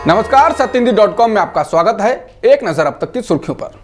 नमस्कार, सत्यहिंदी.com में आपका स्वागत है। एक नजर अब तक की सुर्खियों पर।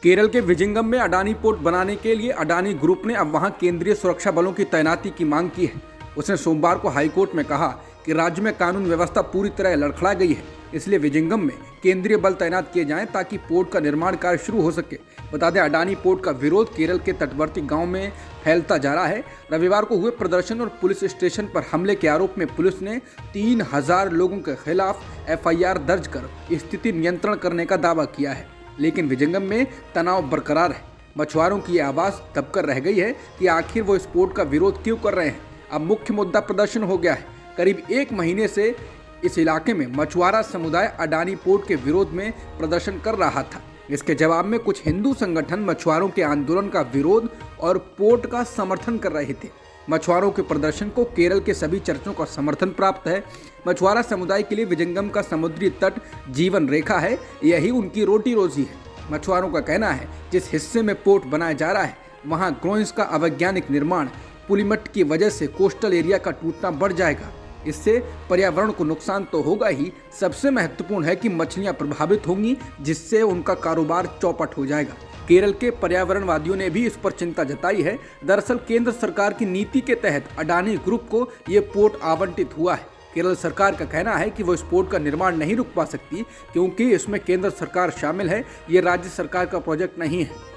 केरल के विजिंगम में अडानी पोर्ट बनाने के लिए अडानी ग्रुप ने अब वहां केंद्रीय सुरक्षा बलों की तैनाती की मांग की है। उसने सोमवार को हाईकोर्ट में कहा कि राज्य में कानून व्यवस्था पूरी तरह लड़खड़ा गई है, इसलिए विजिंगम में केंद्रीय बल तैनात किए जाएं ताकि पोर्ट का निर्माण कार्य शुरू हो सके। बता दें, अडानी पोर्ट का विरोध केरल के तटवर्ती गांव में फैलता जा रहा है। रविवार को हुए प्रदर्शन और पुलिस स्टेशन पर हमले के आरोप में पुलिस ने 3000 लोगों के खिलाफ FIR दर्ज कर स्थिति नियंत्रण करने का दावा किया है, लेकिन विजिंगम में तनाव बरकरार है। मछुआरों की आवाज़ दबकर रह गई है कि आखिर वो इस पोर्ट का विरोध क्यों कर रहे हैं। अब मुख्य मुद्दा प्रदर्शन हो गया है। करीब 1 महीने से इस इलाके में मछुआरा समुदाय अडानी पोर्ट के विरोध में प्रदर्शन कर रहा था। इसके जवाब में कुछ हिंदू संगठन मछुआरों के आंदोलन का विरोध और पोर्ट का समर्थन कर रहे थे। मछुआरों के प्रदर्शन को केरल के सभी चर्चों का समर्थन प्राप्त है। मछुआरा समुदाय के लिए विजिंगम का समुद्री तट जीवन रेखा है, यही उनकी रोटी रोजी है। मछुआरों का कहना है जिस हिस्से में पोर्ट बनाया जा रहा है वहाँ ग्रोइंस का अवैज्ञानिक निर्माण पुलिमट की वजह से कोस्टल एरिया का टूटना बढ़ जाएगा। इससे पर्यावरण को नुकसान तो होगा ही, सबसे महत्वपूर्ण है कि मछलियां प्रभावित होंगी, जिससे उनका कारोबार चौपट हो जाएगा। केरल के पर्यावरणवादियों ने भी इस पर चिंता जताई है। दरअसल केंद्र सरकार की नीति के तहत अडानी ग्रुप को ये पोर्ट आवंटित हुआ है। केरल सरकार का कहना है कि वो इस पोर्ट का निर्माण नहीं रुक पा सकती, क्योंकि इसमें केंद्र सरकार शामिल है, ये राज्य सरकार का प्रोजेक्ट नहीं है।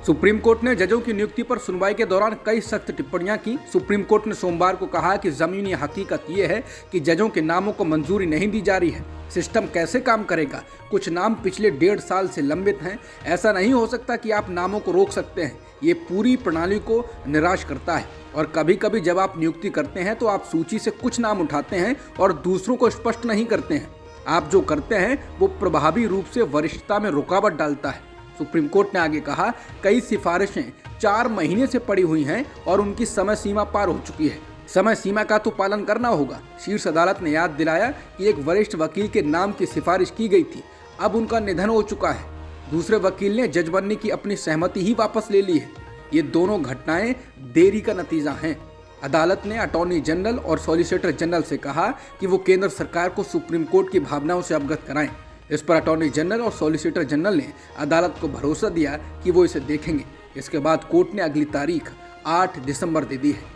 सुप्रीम कोर्ट ने जजों की नियुक्ति पर सुनवाई के दौरान कई सख्त टिप्पणियां की। सुप्रीम कोर्ट ने सोमवार को कहा कि जमीनी हकीकत ये है कि जजों के नामों को मंजूरी नहीं दी जा रही है। सिस्टम कैसे काम करेगा? कुछ नाम पिछले 1.5 साल से लंबित हैं। ऐसा नहीं हो सकता कि आप नामों को रोक सकते हैं। ये पूरी प्रणाली को निराश करता है। और कभी कभी जब आप नियुक्ति करते हैं तो आप सूची से कुछ नाम उठाते हैं और दूसरों को स्पष्ट नहीं करते हैं। आप जो करते हैं वो प्रभावी रूप से वरिष्ठता में रुकावट डालता है। सुप्रीम कोर्ट ने आगे कहा, कई सिफारिशें 4 महीने से पड़ी हुई हैं और उनकी समय सीमा पार हो चुकी है। समय सीमा का तो पालन करना होगा। शीर्ष अदालत ने याद दिलाया कि एक वरिष्ठ वकील के नाम की सिफारिश की गई थी, अब उनका निधन हो चुका है। दूसरे वकील ने जज बनने की अपनी सहमति ही वापस ले ली है। ये दोनों घटनाएं देरी का नतीजा हैं। अदालत ने अटॉर्नी जनरल और सॉलिसिटर जनरल से कहा कि वो केंद्र सरकार को सुप्रीम कोर्ट की भावनाओं से अवगत कराएं। इस पर अटॉर्नी जनरल और सॉलिसिटर जनरल ने अदालत को भरोसा दिया कि वो इसे देखेंगे। इसके बाद कोर्ट ने अगली तारीख 8 दिसंबर दे दी है।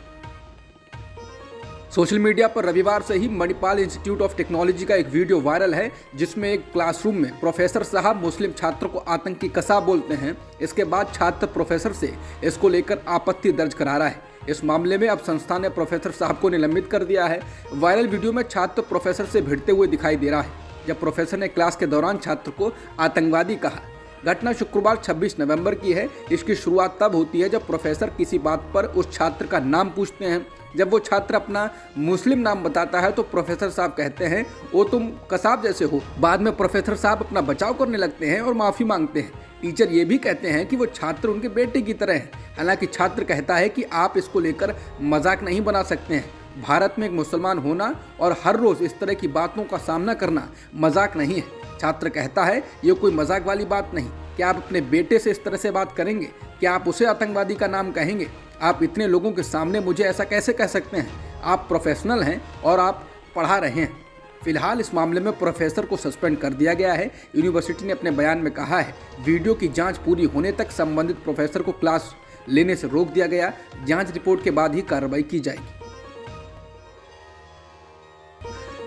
सोशल मीडिया पर रविवार से ही मणिपाल इंस्टीट्यूट ऑफ टेक्नोलॉजी का एक वीडियो वायरल है, जिसमें एक क्लासरूम में प्रोफेसर साहब मुस्लिम छात्र को आतंकी कसाब बोलते हैं। इसके बाद छात्र प्रोफेसर से इसको लेकर आपत्ति दर्ज करा रहा है। इस मामले में अब संस्थान ने प्रोफेसर साहब को निलंबित कर दिया है। वायरल वीडियो में छात्र प्रोफेसर से भिड़ते हुए दिखाई दे रहा है, जब प्रोफेसर ने क्लास के दौरान छात्र को आतंकवादी कहा। घटना शुक्रवार 26 नवंबर की है। इसकी शुरुआत तब होती है जब प्रोफेसर किसी बात पर उस छात्र का नाम पूछते हैं। जब वो छात्र अपना मुस्लिम नाम बताता है तो प्रोफेसर साहब कहते हैं, वो तुम कसाब जैसे हो। बाद में प्रोफेसर साहब अपना बचाव करने लगते हैं और माफ़ी मांगते हैं। टीचर ये भी कहते हैं कि वो छात्र उनके बेटे की तरह है। हालांकि छात्र कहता है कि आप इसको लेकर मजाक नहीं बना सकते हैं। भारत में एक मुसलमान होना और हर रोज़ इस तरह की बातों का सामना करना मजाक नहीं है। छात्र कहता है, ये कोई मजाक वाली बात नहीं। क्या आप अपने बेटे से इस तरह से बात करेंगे? क्या आप उसे आतंकवादी का नाम कहेंगे? आप इतने लोगों के सामने मुझे ऐसा कैसे कह सकते हैं? आप प्रोफेशनल हैं और आप पढ़ा रहे हैं। फिलहाल इस मामले में प्रोफेसर को सस्पेंड कर दिया गया है। यूनिवर्सिटी ने अपने बयान में कहा है, वीडियो की जाँच पूरी होने तक संबंधित प्रोफेसर को क्लास लेने से रोक दिया गया। जाँच रिपोर्ट के बाद ही कार्रवाई की जाएगी।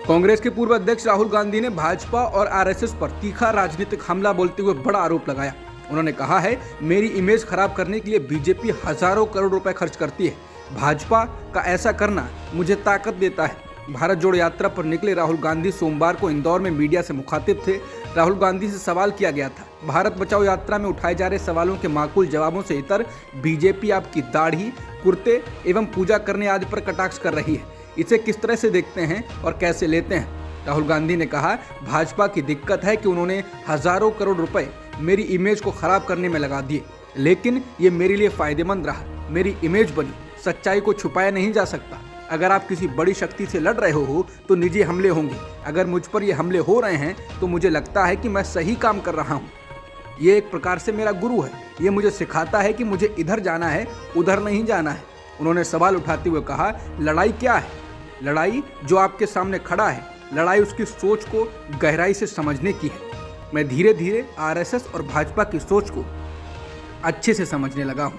कांग्रेस के पूर्व अध्यक्ष राहुल गांधी ने भाजपा और आरएसएस पर तीखा राजनीतिक हमला बोलते हुए बड़ा आरोप लगाया। उन्होंने कहा है, मेरी इमेज खराब करने के लिए बीजेपी हजारों करोड़ रुपए खर्च करती है। भाजपा का ऐसा करना मुझे ताकत देता है। भारत जोड़ो यात्रा पर निकले राहुल गांधी सोमवार को इंदौर में मीडिया से मुखातिब थे। राहुल गांधी से सवाल किया गया था, भारत बचाओ यात्रा में उठाए जा रहे सवालों के माकूल जवाबों से इतर बीजेपी आपकी दाढ़ी, कुर्ते एवं पूजा करने आदि पर कटाक्ष कर रही है। इसे किस तरह से देखते हैं और कैसे लेते हैं? राहुल गांधी ने कहा, भाजपा की दिक्कत है कि उन्होंने हजारों करोड़ रुपए मेरी इमेज को खराब करने में लगा दिए, लेकिन ये मेरे लिए फायदेमंद रहा। मेरी इमेज बनी। सच्चाई को छुपाया नहीं जा सकता। अगर आप किसी बड़ी शक्ति से लड़ रहे हो तो निजी हमले होंगे। अगर मुझ पर ये हमले हो रहे हैं तो मुझे लगता है कि मैं सही काम कर रहा हूँ। ये एक प्रकार से मेरा गुरु है। ये मुझे सिखाता है कि मुझे इधर जाना है, उधर नहीं जाना है। उन्होंने सवाल उठाते हुए कहा, लड़ाई क्या है? लड़ाई जो आपके सामने खड़ा है लड़ाई उसकी सोच को गहराई से समझने की है। मैं धीरे धीरे आरएसएस और भाजपा की सोच को अच्छे से समझने लगा हूं।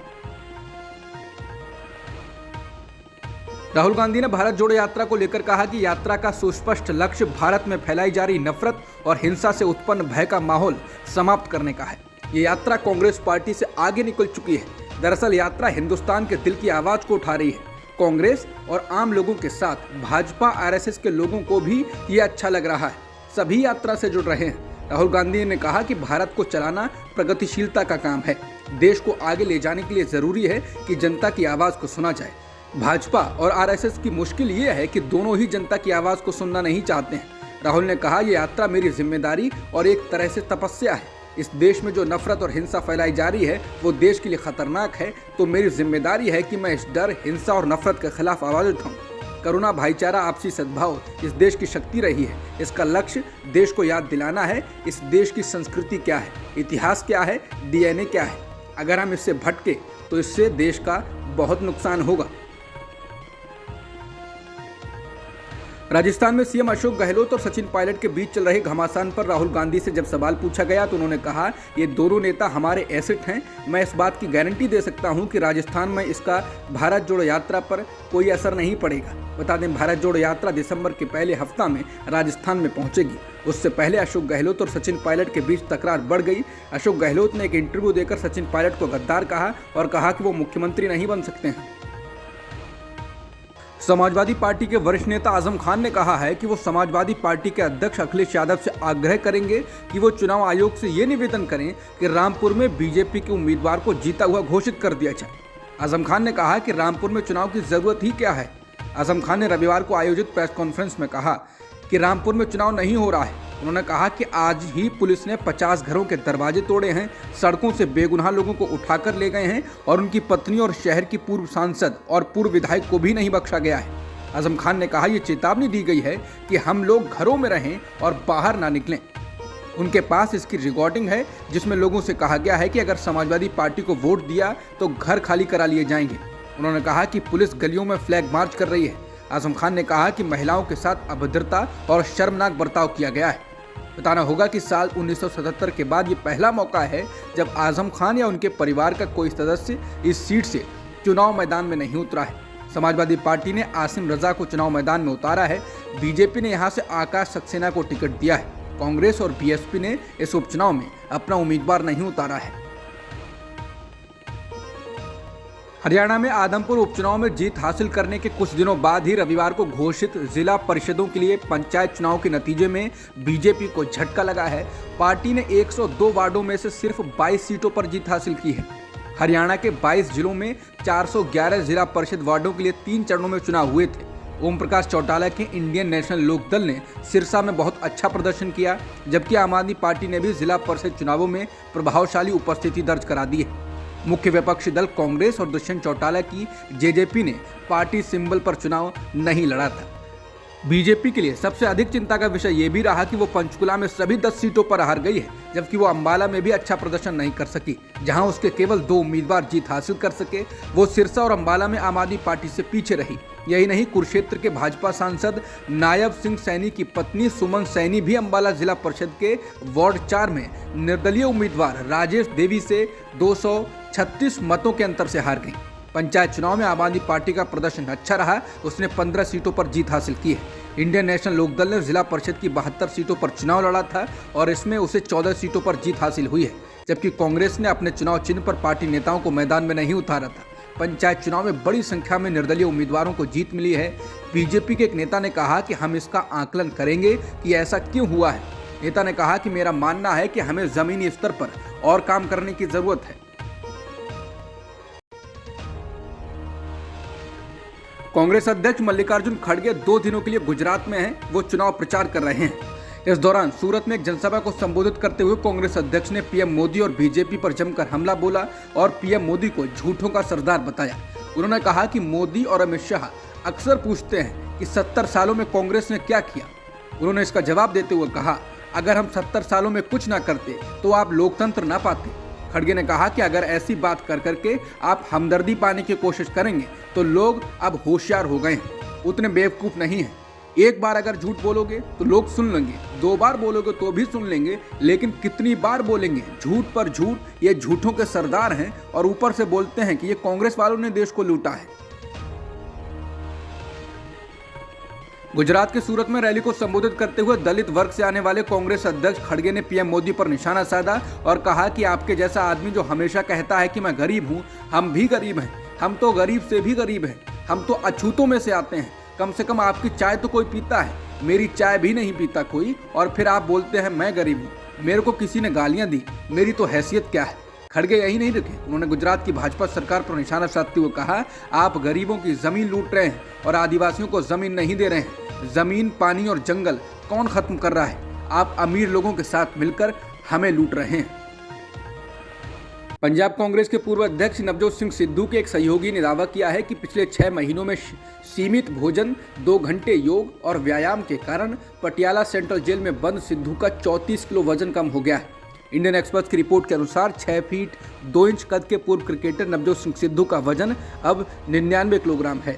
राहुल गांधी ने भारत जोड़ो यात्रा को लेकर कहा कि यात्रा का सुस्पष्ट लक्ष्य भारत में फैलाई जा रही नफरत और हिंसा से उत्पन्न भय का माहौल समाप्त करने का है। ये यात्रा कांग्रेस पार्टी से आगे निकल चुकी है। दरअसल यात्रा हिंदुस्तान के दिल की आवाज को उठा रही है। कांग्रेस और आम लोगों के साथ भाजपा आरएसएस के लोगों को भी ये अच्छा लग रहा है। सभी यात्रा से जुड़ रहे हैं। राहुल गांधी ने कहा कि भारत को चलाना प्रगतिशीलता का काम है। देश को आगे ले जाने के लिए जरूरी है कि जनता की आवाज को सुना जाए। भाजपा और आरएसएस की मुश्किल ये है कि दोनों ही जनता की आवाज को सुनना नहीं चाहते हैं। राहुल ने कहा, ये यात्रा मेरी जिम्मेदारी और एक तरह से तपस्या है। इस देश में जो नफरत और हिंसा फैलाई जा रही है वो देश के लिए खतरनाक है, तो मेरी जिम्मेदारी है कि मैं इस डर, हिंसा और नफरत के खिलाफ आवाज उठाऊं। करुणा, भाईचारा, आपसी सद्भाव इस देश की शक्ति रही है। इसका लक्ष्य देश को याद दिलाना है इस देश की संस्कृति क्या है, इतिहास क्या है, डीएनए क्या है। अगर हम इससे भटके तो इससे देश का बहुत नुकसान होगा। राजस्थान में सीएम अशोक गहलोत और सचिन पायलट के बीच चल रहे घमासान पर राहुल गांधी से जब सवाल पूछा गया तो उन्होंने कहा, ये दोनों नेता हमारे एसेट हैं। मैं इस बात की गारंटी दे सकता हूं कि राजस्थान में इसका भारत जोड़ो यात्रा पर कोई असर नहीं पड़ेगा। बता दें, भारत जोड़ो यात्रा दिसंबर के पहले हफ्ता में राजस्थान में पहुंचेगी। उससे पहले अशोक गहलोत और सचिन पायलट के बीच तकरार बढ़ गई। अशोक गहलोत ने एक इंटरव्यू देकर सचिन पायलट को गद्दार कहा और कहा कि वो मुख्यमंत्री नहीं बन सकते हैं। समाजवादी पार्टी के वरिष्ठ नेता आजम खान ने कहा है कि वो समाजवादी पार्टी के अध्यक्ष अखिलेश यादव से आग्रह करेंगे कि वो चुनाव आयोग से ये निवेदन करें कि रामपुर में बीजेपी के उम्मीदवार को जीता हुआ घोषित कर दिया जाए। आजम खान ने कहा कि रामपुर में चुनाव की जरूरत ही क्या है। आजम खान ने रविवार को आयोजित प्रेस कॉन्फ्रेंस में कहा कि रामपुर में चुनाव नहीं हो रहा है। उन्होंने कहा कि आज ही पुलिस ने 50 घरों के दरवाजे तोड़े हैं, सड़कों से बेगुनाह लोगों को उठाकर ले गए हैं और उनकी पत्नी और शहर की पूर्व सांसद और पूर्व विधायक को भी नहीं बख्शा गया है। आजम खान ने कहा, ये चेतावनी दी गई है कि हम लोग घरों में रहें और बाहर ना निकलें। उनके पास इसकी रिकॉर्डिंग है जिसमें लोगों से कहा गया है कि अगर समाजवादी पार्टी को वोट दिया तो घर खाली करा लिए जाएंगे। उन्होंने कहा कि पुलिस गलियों में फ्लैग मार्च कर रही है। आजम खान ने कहा कि महिलाओं के साथ अभद्रता और शर्मनाक बर्ताव किया गया है। बताना होगा कि साल 1977 के बाद ये पहला मौका है जब आजम खान या उनके परिवार का कोई सदस्य इस सीट से चुनाव मैदान में नहीं उतरा है। समाजवादी पार्टी ने आसिम रजा को चुनाव मैदान में उतारा है। बीजेपी ने यहां से आकाश सक्सेना को टिकट दिया है। कांग्रेस और बीएसपी ने इस उपचुनाव में अपना उम्मीदवार नहीं उतारा है। हरियाणा में आदमपुर उपचुनाव में जीत हासिल करने के कुछ दिनों बाद ही रविवार को घोषित जिला परिषदों के लिए पंचायत चुनाव के नतीजे में बीजेपी को झटका लगा है। पार्टी ने 102 वार्डों में से सिर्फ 22 सीटों पर जीत हासिल की है। हरियाणा के 22 जिलों में 411 जिला परिषद वार्डों के लिए 3 चरणों में चुनाव हुए थे। ओम प्रकाश चौटाला के इंडियन नेशनल लोकदल ने सिरसा में बहुत अच्छा प्रदर्शन किया, जबकि आम आदमी पार्टी ने भी जिला परिषद चुनावों में प्रभावशाली उपस्थिति दर्ज करा दी है। मुख्य विपक्षी दल कांग्रेस और दुष्यंत चौटाला की जेजेपी ने पार्टी सिंबल पर चुनाव नहीं लड़ा था। बीजेपी के लिए सबसे अधिक चिंता का विषय ये भी रहा कि वो पंचकुला में सभी 10 सीटों पर हार गई है, जबकि वो अंबाला में भी अच्छा प्रदर्शन नहीं कर सकी, जहां उसके केवल 2 उम्मीदवार जीत हासिल कर सके। वो सिरसा और अंबाला में आम आदमी पार्टी से पीछे रही। यही नहीं, कुरुक्षेत्र के भाजपा सांसद नायब सिंह सैनी की पत्नी सुमन सैनी भी अंबाला जिला परिषद के वार्ड 4 में निर्दलीय उम्मीदवार राजेश देवी से 236 मतों के अंतर से हार गई। पंचायत चुनाव में आम आदमी पार्टी का प्रदर्शन अच्छा रहा। उसने 15 सीटों पर जीत हासिल की है। इंडियन नेशनल लोकदल ने जिला परिषद की 72 सीटों पर चुनाव लड़ा था और इसमें उसे 14 सीटों पर जीत हासिल हुई है, जबकि कांग्रेस ने अपने चुनाव चिन्ह पर पार्टी नेताओं को मैदान में नहीं उतारा था। पंचायत चुनाव में बड़ी संख्या में निर्दलीय उम्मीदवारों को जीत मिली है। बीजेपी के एक नेता ने कहा कि हम इसका आकलन करेंगे कि ऐसा क्यों हुआ है। नेता ने कहा कि मेरा मानना है कि हमें जमीनी स्तर पर और काम करने की जरूरत है। कांग्रेस अध्यक्ष मल्लिकार्जुन खड़गे 2 दिनों के लिए गुजरात में हैं। वो चुनाव प्रचार कर रहे हैं। इस दौरान सूरत में एक जनसभा को संबोधित करते हुए कांग्रेस अध्यक्ष ने पीएम मोदी और बीजेपी पर जमकर हमला बोला और पीएम मोदी को झूठों का सरदार बताया। उन्होंने कहा कि मोदी और अमित शाह अक्सर पूछते हैं कि 70 सालों में कांग्रेस ने क्या किया। उन्होंने इसका जवाब देते हुए कहा, अगर हम 70 सालों में कुछ ना करते तो आप लोकतंत्र ना पाते। खड़गे ने कहा कि अगर ऐसी बात कर करके आप हमदर्दी पाने की कोशिश करेंगे तो लोग अब होशियार हो गए हैं, उतने बेवकूफ़ नहीं हैं। एक बार अगर झूठ बोलोगे तो लोग सुन लेंगे, 2 बार बोलोगे तो भी सुन लेंगे, लेकिन कितनी बार बोलेंगे? झूठ पर झूठ। ये झूठों के सरदार हैं और ऊपर से बोलते हैं कि ये कांग्रेस वालों ने देश को लूटा है। गुजरात के सूरत में रैली को संबोधित करते हुए दलित वर्ग से आने वाले कांग्रेस अध्यक्ष खड़गे ने पीएम मोदी पर निशाना साधा और कहा कि आपके जैसा आदमी जो हमेशा कहता है कि मैं गरीब हूं, हम भी गरीब हैं, हम तो गरीब से भी गरीब हैं, हम तो अछूतों में से आते हैं, कम से कम आपकी चाय तो कोई पीता है, मेरी चाय भी नहीं पीता कोई, और फिर आप बोलते हैं मैं गरीब हूँ, मेरे को किसी ने गालियाँ दी, मेरी तो हैसियत क्या है। खड़गे यही नहीं रुके, उन्होंने गुजरात की भाजपा सरकार पर निशाना साधते हुए कहा, आप गरीबों की जमीन लूट रहे हैं और आदिवासियों को जमीन नहीं दे रहे हैं। जमीन, पानी और जंगल कौन खत्म कर रहा है? आप अमीर लोगों के साथ मिलकर हमें लूट रहे हैं। पंजाब कांग्रेस के पूर्व अध्यक्ष नवजोत सिंह सिद्धू के एक सहयोगी ने दावा किया है कि पिछले 6 महीनों में सीमित भोजन, 2 घंटे योग और व्यायाम के कारण पटियाला सेंट्रल जेल में बंद सिद्धू का 34 किलो वजन कम हो गया है। इंडियन एक्सप्रेस की रिपोर्ट के अनुसार 6 फीट 2 इंच कद के पूर्व क्रिकेटर नवजोत सिंह सिद्धू का वजन अब 99 किलोग्राम है।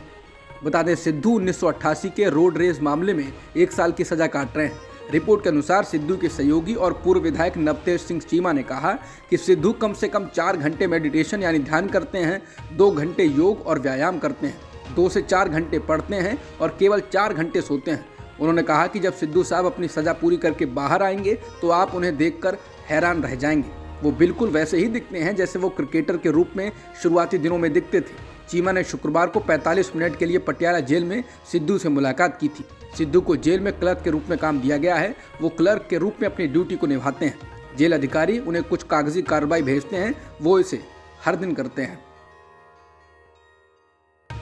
बता दें, सिद्धू 1988 के रोड रेस मामले में 1 साल की सजा काट रहे हैं। रिपोर्ट के अनुसार सिद्धू के सहयोगी और पूर्व विधायक नवतेज सिंह चीमा ने कहा कि सिद्धू कम से कम 4 घंटे मेडिटेशन यानी ध्यान करते हैं, 2 घंटे योग और व्यायाम करते हैं, 2 से 4 घंटे पढ़ते हैं और केवल 4 घंटे सोते हैं। उन्होंने कहा कि जब सिद्धू साहब अपनी सजा पूरी करके बाहर आएंगे तो आप उन्हें देखकर हैरान रह जाएंगे। वो बिल्कुल वैसे ही दिखते हैं जैसे वो क्रिकेटर के रूप में शुरुआती दिनों में दिखते थे। चीमा ने शुक्रवार को 45 मिनट के लिए पटियाला जेल में सिद्धू से मुलाकात की थी। सिद्धू को जेल में क्लर्क के रूप में काम दिया गया है। वो क्लर्क के रूप में अपनी ड्यूटी को निभाते हैं। जेल अधिकारी उन्हें कुछ कागजी कार्रवाई भेजते हैं, वो इसे हर दिन करते हैं।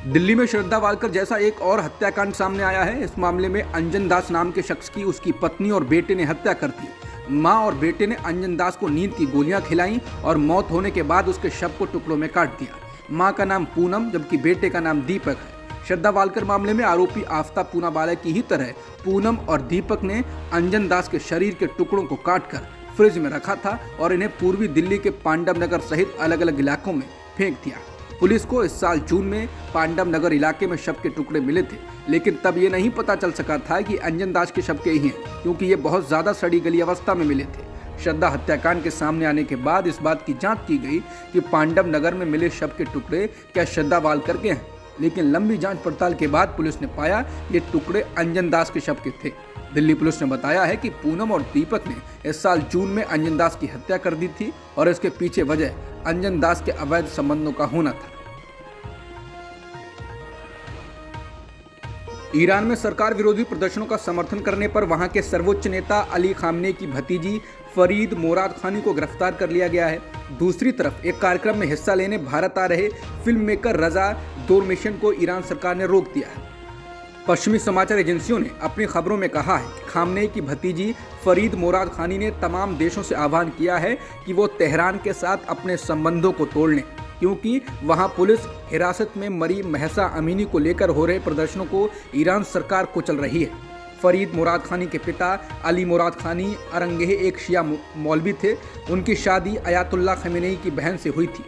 दिल्ली में श्रद्धा वालकर जैसा एक और हत्याकांड सामने आया है। इस मामले में अंजन दास नाम के शख्स की उसकी पत्नी और बेटे ने हत्या कर दी। मां और बेटे ने अंजन दास को नींद की गोलियां खिलाईं और मौत होने के बाद उसके शव को टुकड़ों में काट दिया। मां का नाम पूनम जबकि बेटे का नाम दीपक है। श्रद्धा वालकर मामले में आरोपी आफ्ताब पूनावाला की ही तरह पूनम और दीपक ने अंजन दास के शरीर के टुकड़ों को काटकर फ्रिज में रखा था और इन्हें पूर्वी दिल्ली के पांडव नगर सहित अलग अलग इलाकों में फेंक दिया। पुलिस को इस साल जून में पांडव नगर इलाके में शव के टुकड़े मिले थे, लेकिन तब ये नहीं पता चल सका था कि अंजन दास के शव के ही हैं, क्योंकि ये बहुत ज्यादा सड़ी गली अवस्था में मिले थे। श्रद्धा हत्याकांड के सामने आने के बाद इस बात की जांच की गई कि पांडव नगर में मिले शव के टुकड़े क्या श्रद्धा वालकर के हैं, लेकिन लंबी जांच पड़ताल के बाद पुलिस ने पाया ये टुकड़े अंजन दास के शव के थे। दिल्ली पुलिस ने बताया है कि पूनम और दीपक ने इस साल जून में अंजन दास की हत्या कर दी थी और इसके पीछे वजह अंजन दास के अवैध संबंधों का होना था। ईरान में सरकार विरोधी प्रदर्शनों का समर्थन करने पर वहां के सर्वोच्च नेता अली खामनेई की भतीजी फरीद मोरादखानी को गिरफ्तार कर लिया गया है। दूसरी तरफ एक कार्यक्रम में हिस्सा लेने भारत आ रहे फिल्म मेकर रजा दोरमिशन को ईरान सरकार ने रोक दिया है। पश्चिमी समाचार एजेंसियों ने अपनी खबरों में कहा है कि खामनेई की भतीजी फरीद मोरादखानी ने तमाम देशों से आह्वान किया है कि वो तेहरान के साथ अपने संबंधों को तोड़ लें, क्योंकि वहां पुलिस हिरासत में मरी महसा अमीनी को लेकर हो रहे प्रदर्शनों को ईरान सरकार कुचल रही है। फरीद मोरादखानी के पिता अली मोरादखानी अरंगेह एक शिया मौलवी थे। उनकी शादी अयातुल्ला खमेनेई की बहन से हुई थी।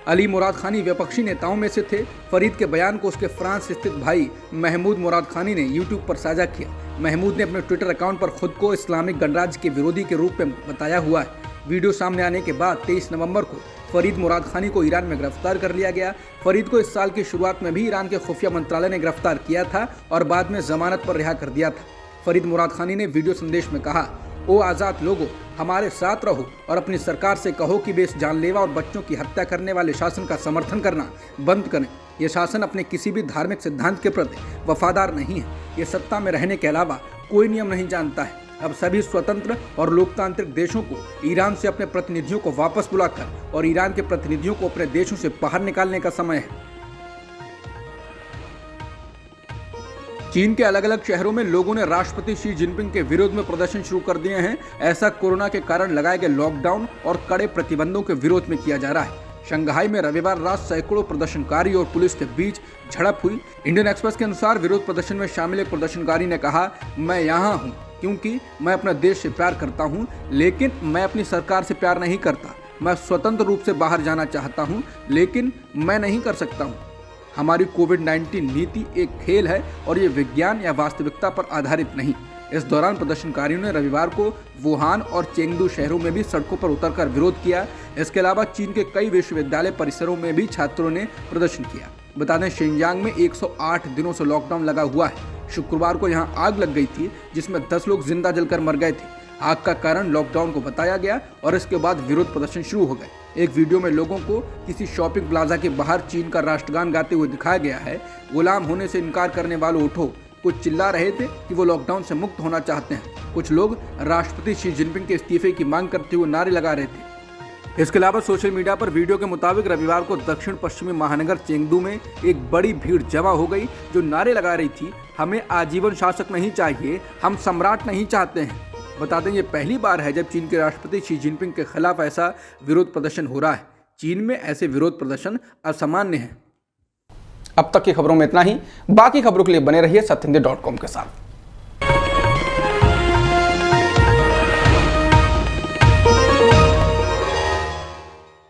अली मोरादखानी विपक्षी नेताओं में से थे। फरीद के बयान को उसके फ्रांस स्थित भाई महमूद मोरादखानी ने यूट्यूब पर साझा किया। महमूद ने अपने ट्विटर अकाउंट पर खुद को इस्लामिक गणराज्य के विरोधी के रूप में बताया हुआ है। वीडियो सामने आने के बाद 23 नवंबर को फरीद मोरादखानी को ईरान में गिरफ्तार कर लिया गया। फरीद को इस साल की शुरुआत में भी ईरान के खुफिया मंत्रालय ने गिरफ्तार किया था और बाद में जमानत पर रिहा कर दिया था। फरीद मोरादखानी ने वीडियो संदेश में कहा, ओ आज़ाद लोगों, हमारे साथ रहो और अपनी सरकार से कहो कि वे इस जानलेवा और बच्चों की हत्या करने वाले शासन का समर्थन करना बंद करें। ये शासन अपने किसी भी धार्मिक सिद्धांत के प्रति वफादार नहीं है। ये सत्ता में रहने के अलावा कोई नियम नहीं जानता है। अब सभी स्वतंत्र और लोकतांत्रिक देशों को ईरान से अपने प्रतिनिधियों को वापस बुलाकर और ईरान के प्रतिनिधियों को अपने देशों से बाहर निकालने का समय है। चीन के अलग अलग शहरों में लोगों ने राष्ट्रपति शी जिनपिंग के विरोध में प्रदर्शन शुरू कर दिए हैं। ऐसा कोरोना के कारण लगाए गए लॉकडाउन और कड़े प्रतिबंधों के विरोध में किया जा रहा है। शंघाई में रविवार रात सैकड़ों प्रदर्शनकारी और पुलिस के बीच झड़प हुई। इंडियन एक्सप्रेस के अनुसार विरोध प्रदर्शन में शामिल एक प्रदर्शनकारी ने कहा, मैं यहाँ हूँ क्योंकि मैं अपने देश से प्यार करता हूँ, लेकिन मैं अपनी सरकार से प्यार नहीं करता। मैं स्वतंत्र रूप से बाहर जाना चाहता हूँ, लेकिन मैं नहीं कर सकता हूँ। हमारी कोविड-19 नीति एक खेल है और ये विज्ञान या वास्तविकता पर आधारित नहीं। इस दौरान प्रदर्शनकारियों ने रविवार को वुहान और चेंगडू शहरों में भी सड़कों पर उतरकर विरोध किया। इसके अलावा चीन के कई विश्वविद्यालय परिसरों में भी छात्रों ने प्रदर्शन किया। बता दें, शिनजियांग में 108 दिनों से लॉकडाउन लगा हुआ है। शुक्रवार को यहां आग लग गई थी, जिसमें 10 लोग जिंदा जलकर मर गए थे। आग का कारण लॉकडाउन को बताया गया और इसके बाद विरोध प्रदर्शन शुरू हो गए। एक वीडियो में लोगों को किसी शॉपिंग प्लाजा के बाहर चीन का राष्ट्रगान गाते हुए दिखाया गया है। गुलाम होने से इनकार करने वालों उठो। कुछ चिल्ला रहे थे कि वो लॉकडाउन से मुक्त होना चाहते हैं। कुछ लोग राष्ट्रपति शी जिनपिंग के इस्तीफे की मांग करते हुए नारे लगा रहे थे। इसके अलावा सोशल मीडिया पर वीडियो के मुताबिक रविवार को दक्षिण पश्चिमी महानगर चेंगडू में एक बड़ी भीड़ जमा हो गई, जो नारे लगा रही थी, हमें आजीवन शासक नहीं चाहिए, हम सम्राट नहीं चाहते हैं। बता दें, ये पहली बार है जब चीन के राष्ट्रपति शी जिनपिंग के खिलाफ ऐसा विरोध प्रदर्शन हो रहा है। चीन में ऐसे विरोध प्रदर्शन असामान्य हैं। अब तक की खबरों में इतना ही। बाकी खबरों के लिए बने रहिए सत्यहिंदी.com के साथ।